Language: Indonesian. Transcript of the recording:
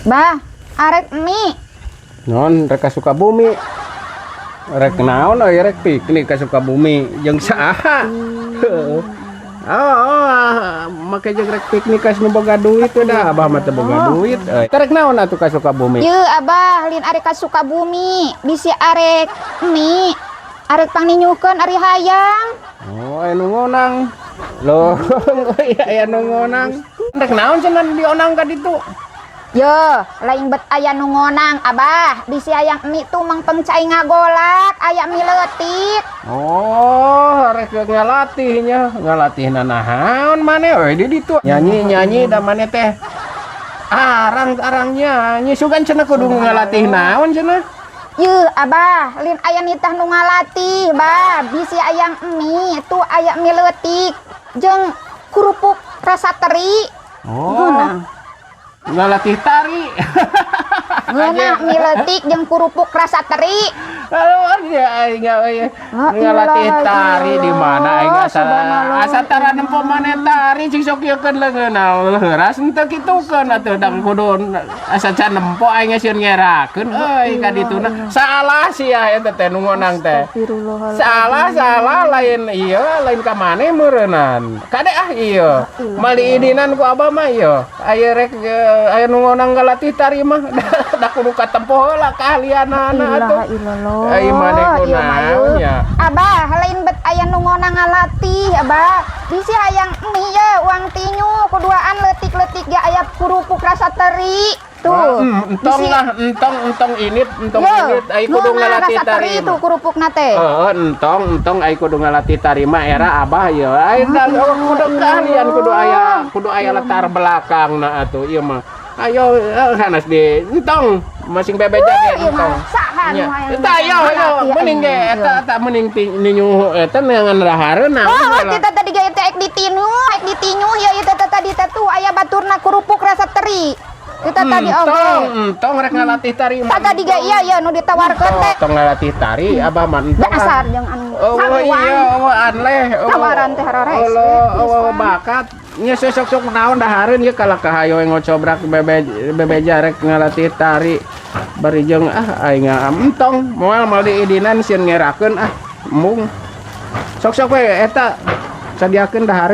Bah, arek mie. Non rek ka Sukabumi. Rek naon euy rek piknik ka Sukabumi jeung saha? Heeh. Make jeung rek piknik ka nu boga duit teh dah abah mah teu boga duit euy. Rek naon atuh ka Sukabumi? Yeuh abah lin arek ka Sukabumi, bisi arek mie. Arek pangninyukeun ari hayang. Oh, aya nu ngonang. Loh, aya nu ngonang. Rek naon cenah dionang ka ditu? Yo, lain bet aya nu ngonang abah, bisi hayang mie tuh mang pengcai ngagolak, aya mie leutik. Oh, rek ngalatihnya, ngalatih naon maneh euy di ditu. Nyanyi da maneh teh. Arang nyanyi sugan cenah kudu ngalatih naon cenah? Yeuh abah, lin aya nitah nu ngalatih, bah, bisi hayang mie tuh aya mie leutik jeung kerupuk rasa teri. Oh. Ngalatih tari. Ngeunah mie leutik jeung kerupuk rasa teri. Aing ngalatih tari di mana aing asa tara nempo maneh tari cing sok yeukeun leungeunna leuras henteu kitukeun atuh da kudu asa can nempo aing sieun ngerakeun euy ka dituna salah sia eta teh nu ngonang teh salah lain ieu lain ka maneh meureunnan kade ieu mali idinan ku abah mah ieu aya rek aya nu ngonang ngalatih tari mah da kudu katempo heula keahlianana atuh ai maneh kunaon nya abah lain bet aya nu ngonang ngalatih abah bisi hayang mie ye uang tinyu kuduaan leutik-leutik ge aya kerupuk rasa teri tuh entong lah entong init ai kudu ngalatih tari itu kerupukna teh entong ai kudu ngalatih tari mah era abah ye ai kudu keahlian kudu aya latar belakangna atuh ieu mah ayo hanas di entong masing bebeja ge entong saha nu hayang eta ayo mending ge eta mending ninyu eta neangan rahareun naon kita tadi ge teh ek ditinyu ya eta tadi tuh aya baturna kerupuk rasa teri kita tadi entong rek ngalatih tari mah tadi ge iya nu ditawarkeun teh entong ngalatih tari abah mah entong dasar jeung anu anleh tawaran teh hararek bakat nya sok naon dahareun ieu kala kahayo ngocobrak bebeja rek ngalatih tari bari jeung aing entong moal diidinan sieun ngerakeun mung sok we eta sadiakeun dahareun